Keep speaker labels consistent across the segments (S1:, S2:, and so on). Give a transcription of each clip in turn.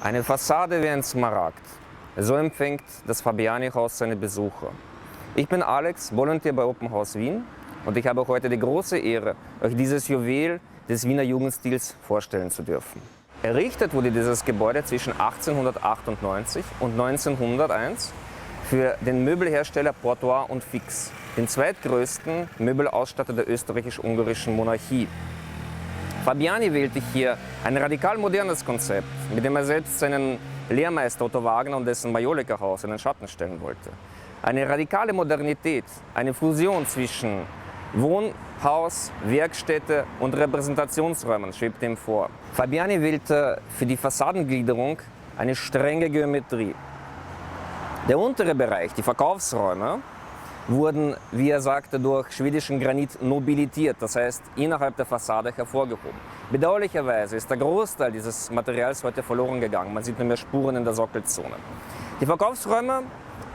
S1: Eine Fassade wie ein Smaragd. So empfängt das Fabiani-Haus seine Besucher. Ich bin Alex, Volontär bei Open House Wien, und ich habe heute die große Ehre, euch dieses Juwel des Wiener Jugendstils vorstellen zu dürfen. Errichtet wurde dieses Gebäude zwischen 1898 und 1901 für den Möbelhersteller Portois und Fix, den zweitgrößten Möbelausstatter der österreichisch-ungarischen Monarchie. Fabiani wählte hier ein radikal modernes Konzept, mit dem er selbst seinen Lehrmeister Otto Wagner und dessen Majolika-Haus in den Schatten stellen wollte. Eine radikale Modernität, eine Fusion zwischen Wohnhaus, Werkstätte und Repräsentationsräumen schwebte ihm vor. Fabiani wählte für die Fassadengliederung eine strenge Geometrie. Der untere Bereich, die Verkaufsräume, wurden, wie er sagte, durch schwedischen Granit nobilitiert, das heißt innerhalb der Fassade hervorgehoben. Bedauerlicherweise ist der Großteil dieses Materials heute verloren gegangen. Man sieht nur mehr Spuren in der Sockelzone. Die Verkaufsräume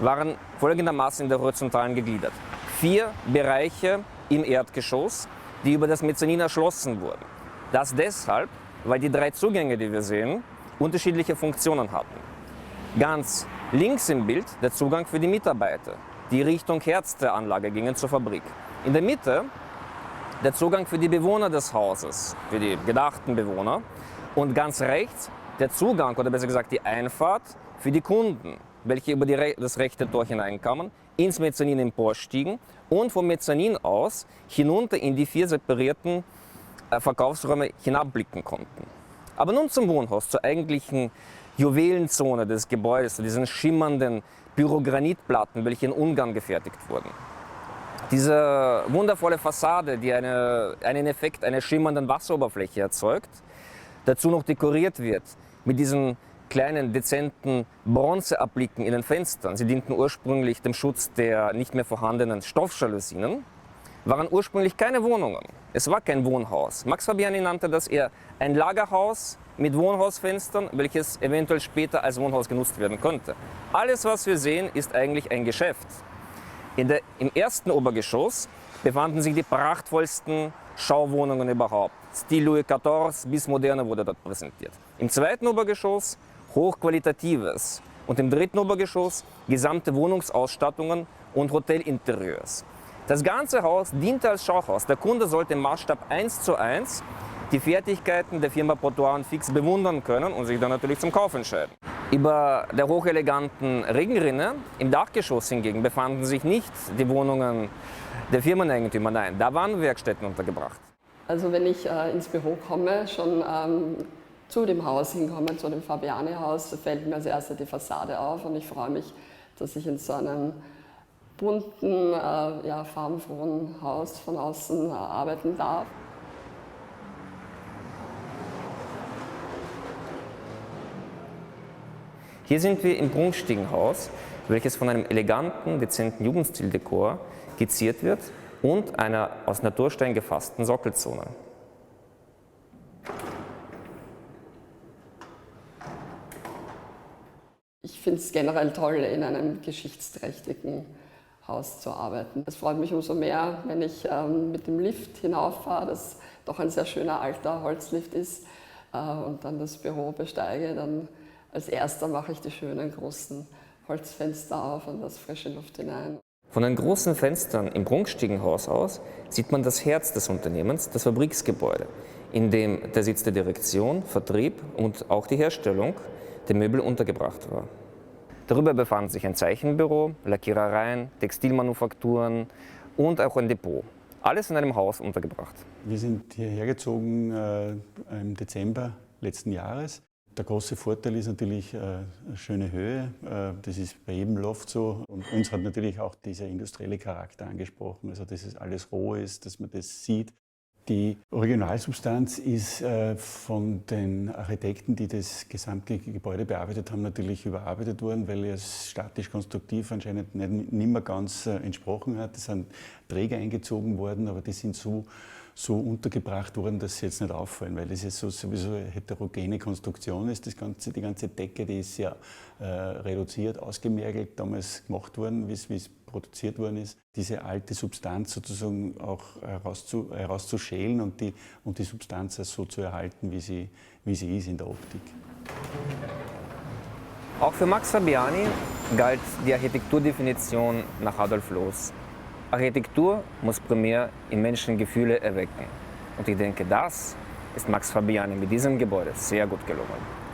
S1: waren folgendermaßen in der Horizontalen gegliedert. 4 Bereiche im Erdgeschoss, die über das Mezzanin erschlossen wurden. Das deshalb, weil die 3 Zugänge, die wir sehen, unterschiedliche Funktionen hatten. Ganz links im Bild der Zugang für die Mitarbeiter, die Richtung Herz der Anlage gingen zur Fabrik. In der Mitte der Zugang für die Bewohner des Hauses, für die gedachten Bewohner. Und ganz rechts der Zugang, oder besser gesagt die Einfahrt für die Kunden, welche über das rechte Tor hineinkamen, ins Mezzanin emporstiegen und vom Mezzanin aus hinunter in die 4 separierten Verkaufsräume hinabblicken konnten. Aber nun zum Wohnhaus, zur eigentlichen Juwelenzone des Gebäudes, zu diesen schimmernden Pyrogranitplatten, welche in Ungarn gefertigt wurden. Diese wundervolle Fassade, die einen Effekt einer schimmernden Wasseroberfläche erzeugt, dazu noch dekoriert wird mit diesen kleinen, dezenten Bronzeablicken in den Fenstern. Sie dienten ursprünglich dem Schutz der nicht mehr vorhandenen Stoffjalousien, waren ursprünglich keine Wohnungen. Es war kein Wohnhaus. Max Fabiani nannte das eher ein Lagerhaus mit Wohnhausfenstern, welches eventuell später als Wohnhaus genutzt werden könnte. Alles, was wir sehen, ist eigentlich ein Geschäft. Im ersten Obergeschoss befanden sich die prachtvollsten Schauwohnungen überhaupt. Stil Louis XIV bis Moderne wurde dort präsentiert. Im zweiten Obergeschoss hochqualitatives und im dritten Obergeschoss gesamte Wohnungsausstattungen und Hotelinterieurs. Das ganze Haus diente als Schauhaus. Der Kunde sollte im Maßstab 1:1 die Fertigkeiten der Firma Portois und Fix bewundern können und sich dann natürlich zum Kauf entscheiden. Über der hocheleganten Regenrinne im Dachgeschoss hingegen befanden sich nicht die Wohnungen der Firmeneigentümer, nein, da waren Werkstätten untergebracht.
S2: Also wenn ich ins Büro komme, schon zu dem Haus hinkomme, zu dem Fabiani-Haus, da fällt mir als erstes die Fassade auf und ich freue mich, dass ich in so einem bunten, farbenfrohen Haus von außen arbeiten darf.
S1: Hier sind wir im Prunkstiegenhaus, welches von einem eleganten, dezenten Jugendstildekor geziert wird und einer aus Naturstein gefassten Sockelzone.
S2: Ich finde es generell toll, in einem geschichtsträchtigen Haus zu arbeiten. Es freut mich umso mehr, wenn ich mit dem Lift hinauffahre, das doch ein sehr schöner alter Holzlift ist, und dann das Büro besteige. Dann als erster mache ich die schönen großen Holzfenster auf und lasse frische Luft hinein.
S1: Von den großen Fenstern im Prunkstiegenhaus aus sieht man das Herz des Unternehmens, das Fabriksgebäude, in dem der Sitz der Direktion, Vertrieb und auch die Herstellung der Möbel untergebracht war. Darüber befand sich ein Zeichenbüro, Lackierereien, Textilmanufakturen und auch ein Depot. Alles in einem Haus untergebracht.
S3: Wir sind hierher gezogen im Dezember letzten Jahres. Der große Vorteil ist natürlich eine schöne Höhe. Das ist bei jedem Loft so. Und uns hat natürlich auch dieser industrielle Charakter angesprochen, also dass es alles roh ist, dass man das sieht. Die Originalsubstanz ist von den Architekten, die das gesamte Gebäude bearbeitet haben, natürlich überarbeitet worden, weil es statisch-konstruktiv anscheinend nicht mehr ganz entsprochen hat. Es sind Träger eingezogen worden, aber die sind so untergebracht worden, dass sie jetzt nicht auffallen, weil das jetzt sowieso eine heterogene Konstruktion ist. Die ganze Decke, die ist sehr reduziert, ausgemergelt, damals gemacht worden, wie es produziert worden ist. Diese alte Substanz sozusagen auch herauszuschälen und die Substanz so zu erhalten, wie sie ist in der Optik.
S1: Auch für Max Fabiani galt die Architekturdefinition nach Adolf Loos. Architektur muss primär im Menschen Gefühle erwecken. Und ich denke, das ist Max Fabiani mit diesem Gebäude sehr gut gelungen.